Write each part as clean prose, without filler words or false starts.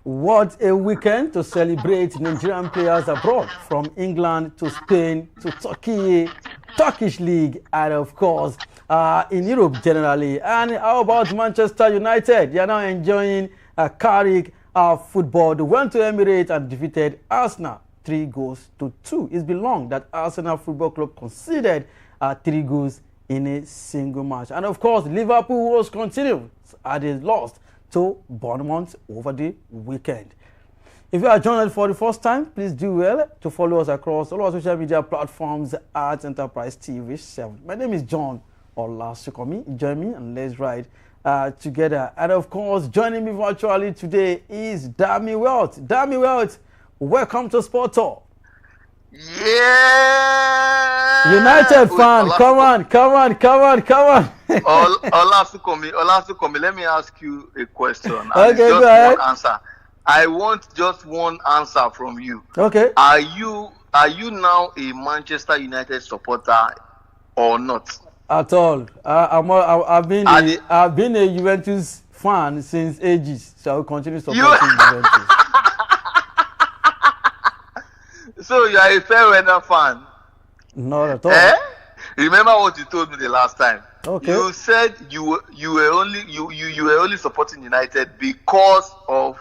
What a weekend to celebrate Nigerian players abroad, from England to Spain to Turkey, Turkish League, and of course in Europe generally. And how about Manchester United? They are now enjoying Carrick football. They went to Emirates and defeated Arsenal 3-2. It's been long that Arsenal Football Club conceded 3 goals in a single match. And of course, Liverpool was continued as they lost to Bournemouth over the weekend. If you are joining us for the first time, please do well to follow us across all our social media platforms at Enterprise TV 7. My name is John Olasukomi. Join me and let's ride together. And of course, joining me virtually today is Dami Wealth. Dami Wealth, welcome to Sport Talk. Yeah! United fan, come on. Olasukomi, let me ask you a question. Okay, go ahead. One answer. I want just one answer from you. Okay. Are you now a Manchester United supporter or not? At all. I've been a Juventus fan since ages, so I will continue supporting Juventus. So you are a fair weather fan? Not at all. Remember what you told me the last time? Okay. You said you were only supporting United because of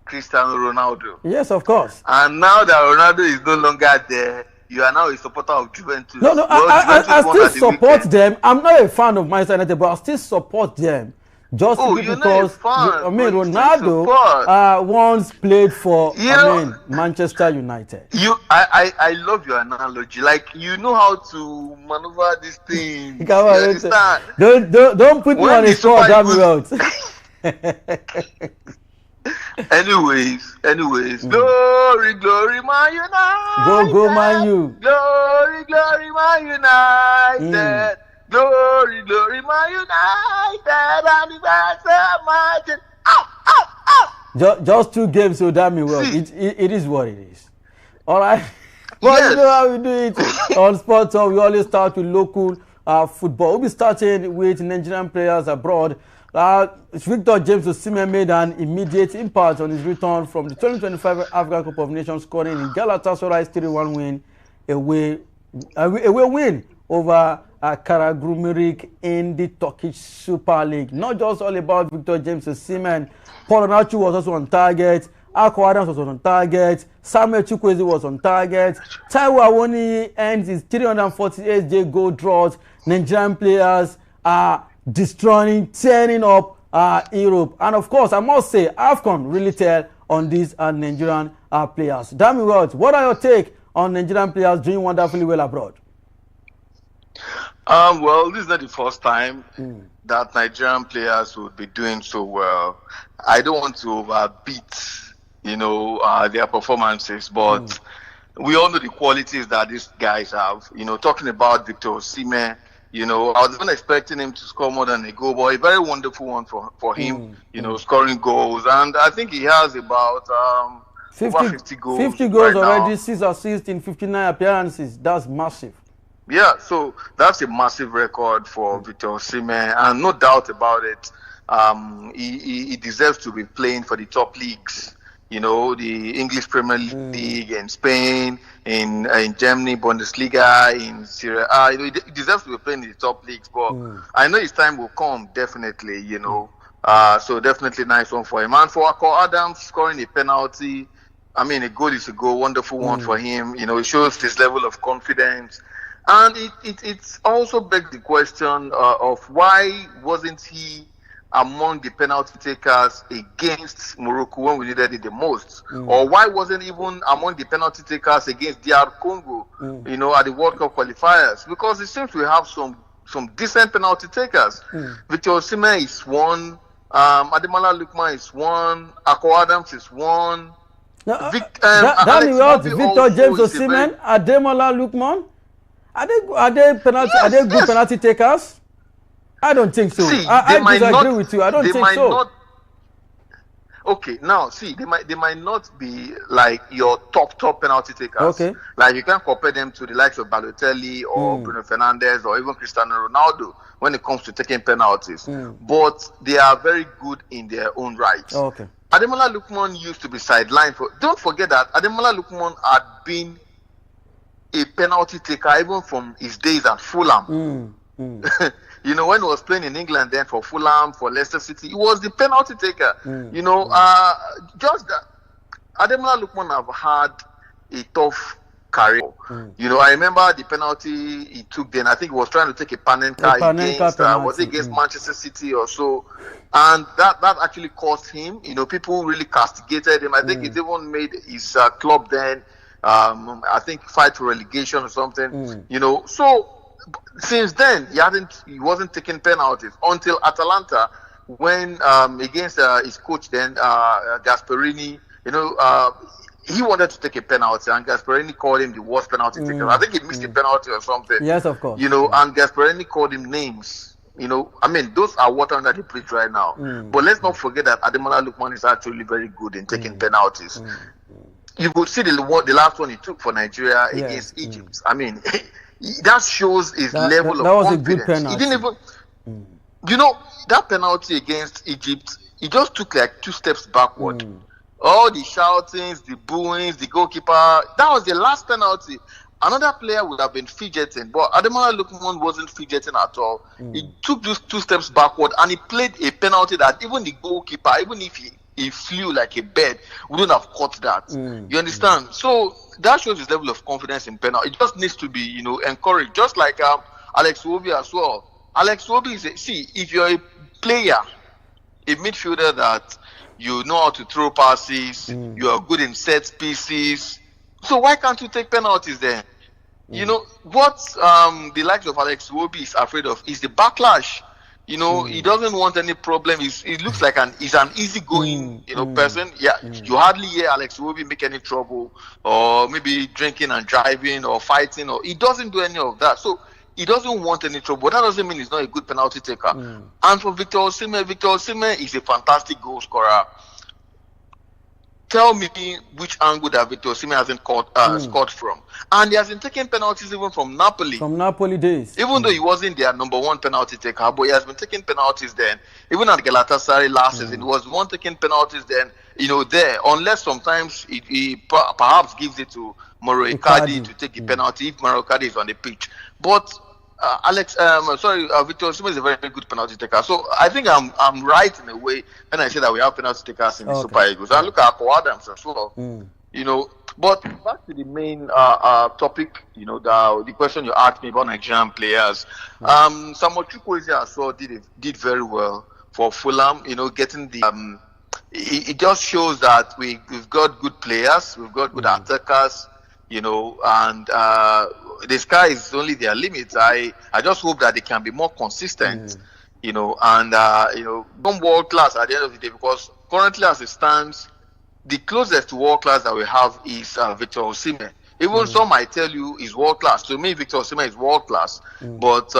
Cristiano Ronaldo. Yes, of course. And now that Ronaldo is no longer there, you are now a supporter of Juventus. No, I still support them. I'm not a fan of Manchester United, but I still support them. Just because Ronaldo once played for Manchester United. I love your analogy. Like, you know how to maneuver this thing. Come on, don't put me on the spot, Dami. Anyways, glory, Man United. Go, Man U. Glory, Man United. Glory, Man United. Just 2 games, so Dami, it is what it is. All right. Well, you know how we do it on Sports Talk. We always start with local football. We'll be starting with Nigerian players abroad. Victor James Osimhen made an immediate impact on his return from the 2025 African Cup of Nations, scoring in Galatasaray's 3-1 win, away win over Karagümrük in the Turkish Super League. Not just all about Victor James Osimhen. Paul Onachu was also on target. Arnold was on target. Samuel Chukweze was on target. Awoniyi ends his 348-day goal drought. Nigerian players are turning up Europe. And of course, I must say, AFCON really tell on these Nigerian players. Dami Wealth, what are your take on Nigerian players doing wonderfully well abroad? Well, this is not the first time that Nigerian players would be doing so well. I don't want to overbeat, their performances, but we all know the qualities that these guys have. Talking about Victor Osimhen, I was not expecting him to score more than a goal, but a very wonderful one for him, scoring goals. And I think he has about 50 goals. 50 goals right already, now. 6 assists in 59 appearances. That's massive. Yeah, so that's a massive record for Victor Osimhen, and no doubt about it. He deserves to be playing for the top leagues. The English Premier League in Spain, in Germany, Bundesliga, in Serie A. He deserves to be playing in the top leagues, but I know his time will come, definitely, So definitely nice one for him. And for Akol Adams, scoring a penalty, a goal is a goal, wonderful one for him. It shows his level of confidence. And it also begs the question of why wasn't he among the penalty takers against Morocco when we needed it the most? Or why wasn't even among the penalty takers against DR Congo, at the World Cup qualifiers? Because it seems we have some decent penalty takers. Victor Osimhen is one, Ademola Lookman is one, Akol Adams is one. Victor James Osimhen, Ademola Lookman. Are they good penalty takers? I don't think so. See, I disagree with you. I don't think so. Okay, now see, they might not be like your top penalty takers. Okay. Like, you can compare them to the likes of Balotelli or Bruno Fernandes or even Cristiano Ronaldo when it comes to taking penalties. But they are very good in their own right. Okay. Ademola Lookman used to be sidelined for. Don't forget that Ademola Lookman had been a penalty taker even from his days at Fulham. You know, when he was playing in England then for Fulham, for Leicester City, he was the penalty taker. You know, just that Ademola Lookman have had a tough career. You know, I remember the penalty he took then. I think he was trying to take a Panenka against, was it against Manchester City or so? And that actually cost him. You know, people really castigated him. I think it even made his club then, I think, fight for relegation or something. You know, so since then he wasn't taking penalties until Atalanta, when against his coach then, Gasperini. You know, he wanted to take a penalty, and Gasperini called him the worst penalty taker. I think he missed a penalty or something. Yes, of course. You know, and Gasperini called him names. You know, I mean, those are water under the bridge right now. But let's not forget that Ademola Lookman is actually very good in taking penalties. You could see the last one he took for Nigeria against Egypt. I mean, that shows his level of confidence. That was a good penalty. He didn't even, you know, that penalty against Egypt, he just took like 2 steps backward. All the shoutings, the booings, the goalkeeper, that was the last penalty. Another player would have been fidgeting, but Ademola Lookman wasn't fidgeting at all. He took those 2 steps backward and he played a penalty that even the goalkeeper, even if he flew like a bird, wouldn't have caught that. You understand? So that shows his level of confidence in penalty. It just needs to be, you know, encouraged. Just like Alex Iwobi as well. Alex Iwobi is if you're a player, a midfielder that you know how to throw passes, you are good in set pieces, so why can't you take penalties then? You know, what the likes of Alex Iwobi is afraid of is the backlash. You know, he doesn't want any problem. He looks like he's an easygoing, you know, person. Yeah, you hardly hear Alex Iwobi make any trouble, or maybe drinking and driving or fighting, or he doesn't do any of that. So he doesn't want any trouble. That doesn't mean he's not a good penalty taker. And for Victor Osimhen is a fantastic goal scorer. Tell me which angle that Victor Osimhen hasn't scored from. And he has been taking penalties even from Napoli. From Napoli days. Even though he wasn't their number 1 penalty taker, but he has been taking penalties then. Even at Galatasaray last season, he was one taking penalties then, you know, there. Unless sometimes he perhaps gives it to Mauro Icardi to take the penalty if Mauro Icardi is on the pitch. But Victor Osimhen is a very, very good penalty taker. So I think I'm right in a way when I say that we have penalty takers in the Super Eagles. And look at Akpo Adams as well. You know, but back to the main topic, you know, the question you asked me about Nigerian players. Samuel Chukweze as well did very well for Fulham. You know, getting the it just shows that we've got good players, we've got good attackers. You know, and the sky is only their limits. I just hope that they can be more consistent, you know, and you know, become world class at the end of the day. Because currently, as it stands, the closest to world class that we have is Victor Osimhen. Even some might tell you he's world class. To me, Victor Osimhen is world class, but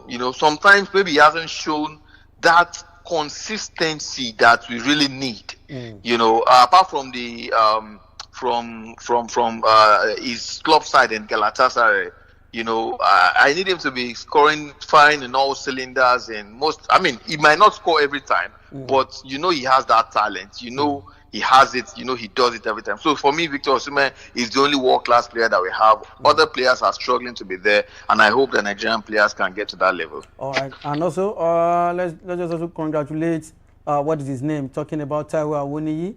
you know, sometimes maybe he hasn't shown that consistency that we really need. You know, apart from the from his club side in Galatasaray, you know, I need him to be scoring fine in all cylinders. And I mean, he might not score every time, but you know, he has that talent. You know, he has it. You know, he does it every time. So for me, Victor Osimhen is the only world-class player that we have. Other players are struggling to be there, and I hope the Nigerian players can get to that level. All right, and also let's just also congratulate what is his name? Talking about Taiwo Awoniyi.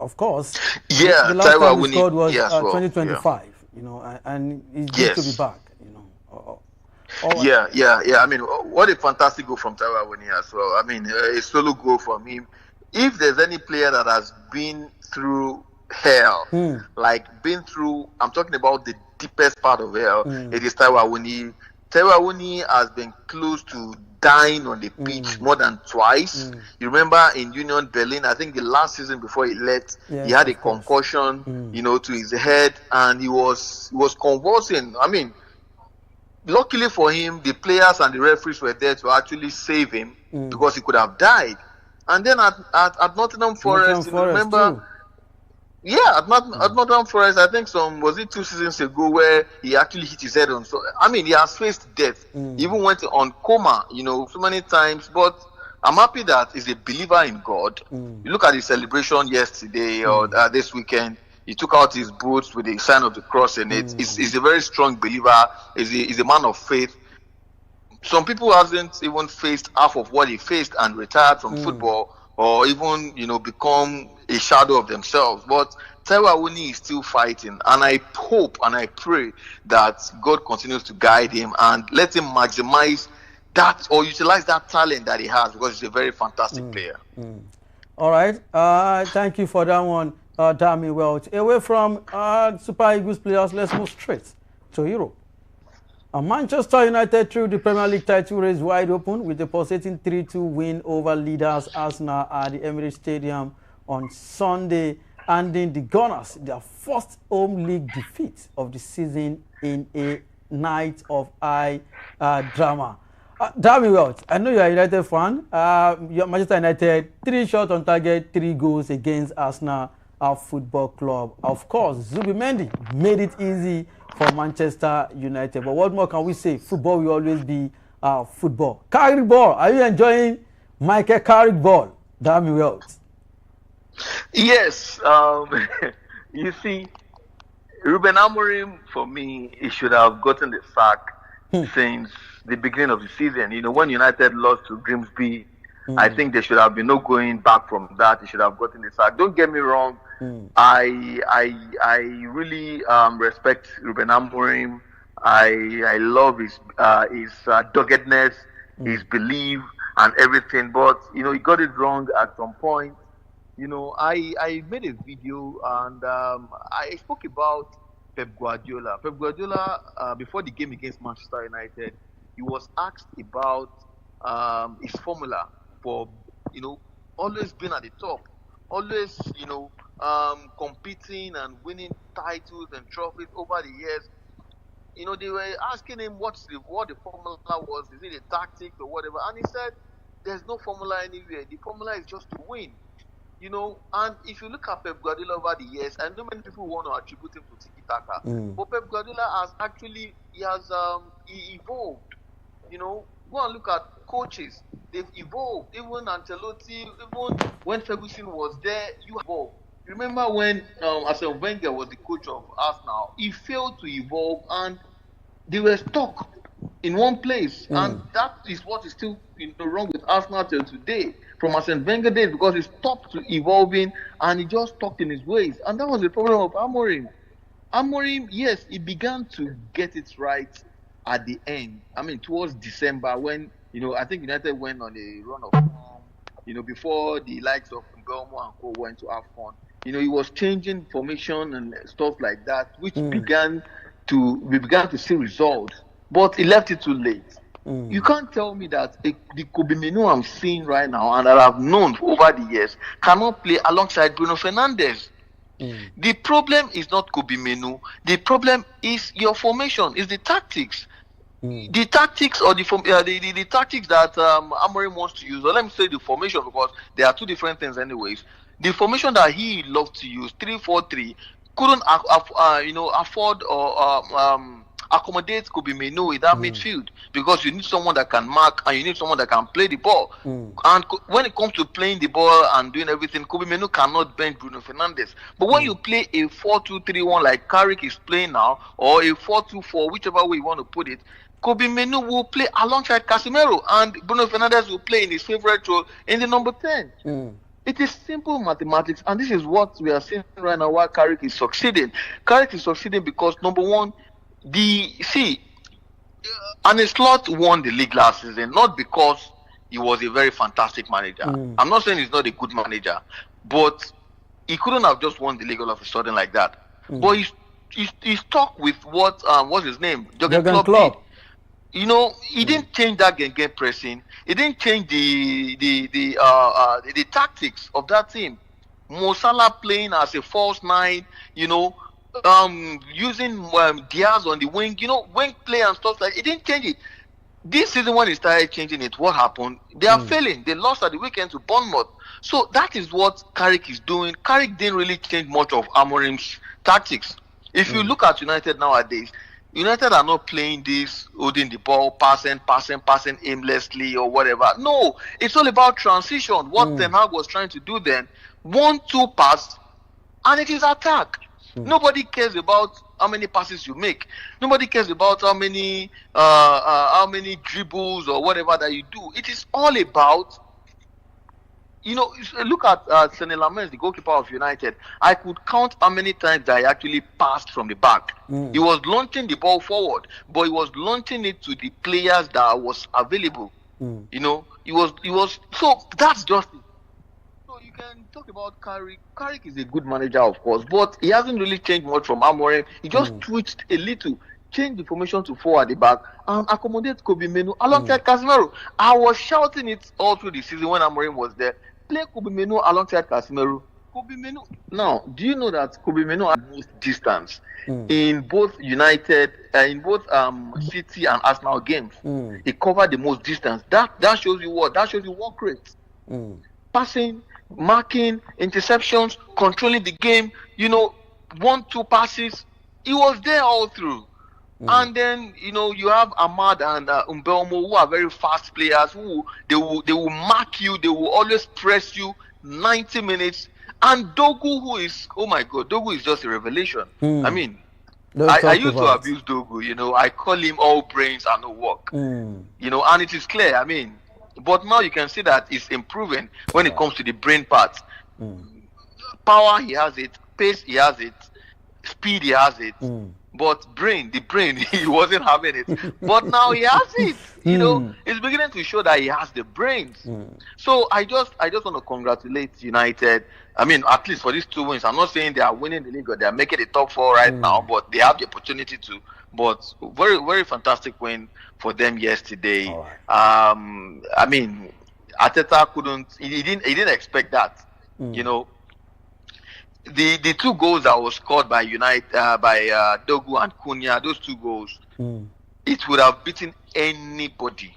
Of course, the last time he scored was 2025, you know, and he's good to be back, you know. I mean, what a fantastic goal from Taiwo Awoniyi as well. I mean, a solo goal from him. If there's any player that has been through hell, I'm talking about the deepest part of hell, it is Taiwo Awoniyi. Taiwo Awoniyi has been close to dying on the pitch more than twice. You remember in Union Berlin, I think the last season before he left, he had a concussion, you know, to his head, and he was convulsing. I mean, luckily for him, the players and the referees were there to actually save him because he could have died. And then at Nottingham Forest, you remember? Too. Yeah, at Nottingham Forest, I think was it 2 seasons ago where he actually hit his head on. So I mean, he has faced death. He even went on coma, you know, so many times. But I'm happy that he's a believer in God. You look at the celebration yesterday or this weekend. He took out his boots with the sign of the cross in it. He's a very strong believer. He's a man of faith. Some people hasn't even faced half of what he faced and retired from football, or even become a shadow of themselves. But Taiwo Awoniyi is still fighting, and I hope and I pray that God continues to guide him and let him maximize that or utilize that talent that he has, because he's a very fantastic player. All right, thank you for that one, Dami Welch. Away from Super Eagles players, let's move straight to Europe. Manchester United threw the Premier League title race wide open with a pulsating 3-2 win over leaders Arsenal at the Emirates Stadium on Sunday, handing the Gunners their first home league defeat of the season in a night of high drama. Dami Welch, I know you're a United fan. You're Manchester United, 3 shots on target, 3 goals against Arsenal Football Club. Of course, Zubimendi made it easy for Manchester United. But what more can we say? Football will always be football. Carrick ball. Are you enjoying Michael Carrick ball? Dami Welch. Yes. You see, Ruben Amorim, for me, he should have gotten the sack since the beginning of the season. When United lost to Grimsby, I think there should have been no going back from that. He should have gotten the sack. Don't get me wrong. I really respect Ruben Amorim. I love his doggedness, his belief, and everything. But he got it wrong at some point. I made a video and I spoke about Pep Guardiola. Pep Guardiola, before the game against Manchester United, he was asked about his formula for always being at the top, always competing and winning titles and trophies over the years. They were asking him what the formula was. Is it a tactic or whatever? And he said, "There's no formula anywhere. The formula is just to win." And if you look at Pep Guardiola over the years, I know many people want to attribute him to tiki taka, but Pep Guardiola has actually he evolved. Go and look at coaches. They've evolved. Even Ancelotti, even when Ferguson was there, you evolved. Remember when Arsene Wenger was the coach of Arsenal, he failed to evolve and they were stuck in one place. And that is what is still wrong with Arsenal till today. From Arsene Wenger days, because he stopped evolving and he just stuck in his ways. And that was the problem of Amorim. Amorim, yes, he began to get it right at the end. I mean, towards December when, I think United went on a run of form, before the likes of Mbeumo and Co went to have fun. He was changing formation and stuff like that, which we began to see results, but he left it too late. You can't tell me that the Kobe Menu I'm seeing right now and that I've known over the years cannot play alongside Bruno Fernandes. The problem is not Kobe Menu. The problem is your formation, is the tactics. The tactics or the tactics that Amorim wants to use, or let me say the formation, because there are two different things anyways. The formation that he loved to use, 3-4-3, couldn't afford or accommodate Kobe Menu in that midfield, because you need someone that can mark and you need someone that can play the ball. And when it comes to playing the ball and doing everything, Kobe Menu cannot bench Bruno Fernandes. But when you play a 4-2-3-1 like Carrick is playing now, or a 4-2-4, whichever way you want to put it, Kobe Menu will play alongside Casemiro, and Bruno Fernandes will play in his favorite role in the number 10. It is simple mathematics, and this is what we are seeing right now why Carrick is succeeding. Carrick is succeeding because, number one, Arne Slot won the league last season, not because he was a very fantastic manager. I'm not saying he's not a good manager, but he couldn't have just won the league all of a sudden like that. But he's stuck with what's his name? Jurgen Klopp did. He didn't change that game pressing. He didn't change the tactics of that team. Mo Salah playing as a false nine, using Diaz on the wing, wing play and stuff like that. He didn't change it. This season when he started changing it, what happened? They are failing. They lost at the weekend to Bournemouth. So that is what Carrick is doing. Carrick didn't really change much of Amorim's tactics. If you look at United nowadays, United are not playing this holding the ball, passing aimlessly or whatever. No, it's all about transition. What Ten Hag was trying to do then, 1-2 pass, and it is attack. Nobody cares about how many passes you make. Nobody cares about how many dribbles or whatever that you do. It is all about, look at Sene Lammens, the goalkeeper of United. I could count how many times that he actually passed from the back. He was launching the ball forward, but he was launching it to the players that was available. He was so that's just it. So you can talk about Carrick. Carrick is a good manager, of course, but he hasn't really changed much from Amorim. He just twitched a little, changed the formation to 4 at the back, and accommodate Kobe Menu alongside Casemiro. I was shouting it all through the season when Amorim was there. Play Kobe Menu alongside Casemiro. Kobe Menu. Now, do you know that Kobe Menu had the most distance in both United, in both City and Arsenal games? He covered the most distance. That shows you what? That shows you work rate. Passing, marking, interceptions, controlling the game. 1-2 passes. He was there all through. And then you have Ahmad and Mbeumo, who are very fast players. Who they will mark you. They will always press you 90 minutes. And Dogu, who is, oh my God, Dogu is just a revelation. I mean, I used to abuse Dogu. I call him all brains and no work. And it is clear. I mean, but now you can see that it's improving when it comes to the brain part. Power, he has it. Pace, he has it. Speed, he has it. But the brain, he wasn't having it. But now he has it. It's beginning to show that he has the brains. So I just want to congratulate United. I mean, at least for these 2 wins. I'm not saying they are winning the league or they are making the top 4 right now, but they have the opportunity to. But very, very fantastic win for them yesterday. Right. I mean, Arteta couldn't. He didn't expect that. The 2 goals that was scored by United, by Dogu and Cunha, those 2 goals, it would have beaten anybody.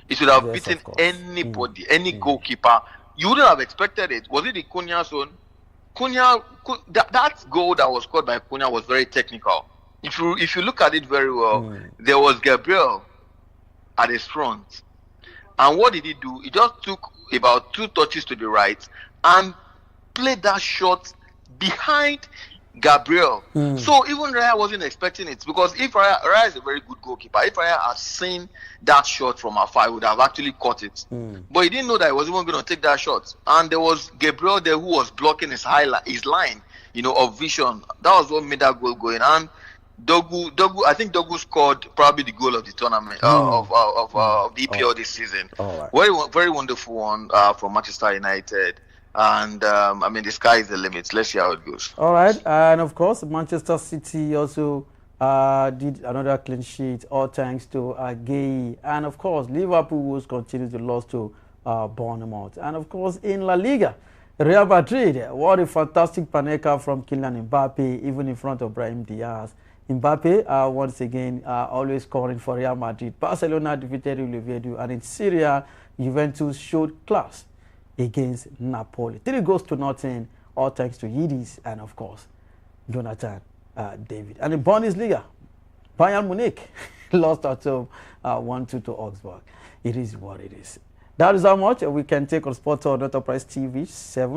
It would have beaten anybody, any goalkeeper. You wouldn't have expected it. Was it the Cunha zone? That goal that was scored by Cunha was very technical. If you look at it very well, there was Gabriel at his front. And what did he do? He just took about 2 touches to the right and played that shot behind Gabriel. So even Raya wasn't expecting it, because if Raya is a very good goalkeeper, if Raya had seen that shot from afar, he would have actually caught it. But he didn't know that he was even going to take that shot. And there was Gabriel there who was blocking his line, of vision. That was what made that goal going. And Dogu, I think Dogu scored probably the goal of the tournament of the EPL this season. Right. Very, very wonderful one from Manchester United. And I mean, the sky is the limit. Let's see how it goes. All right, and of course, Manchester City also did another clean sheet, all thanks to Gay. And of course, Liverpool will continue to lose to Bournemouth. And of course, in La Liga, Real Madrid, what a fantastic panenka from Kylian Mbappe, even in front of Brahim Diaz. Mbappe, once again, always scoring for Real Madrid. Barcelona defeated Liverpool, and in Syria, Juventus showed class against Napoli. 3-0, all thanks to Yildiz and, of course, Jonathan David. And in Bundesliga, Bayern Munich lost at home 1-2 to Augsburg. It is what it is. That is how much we can take on Sport Talk Enterprise TV 7.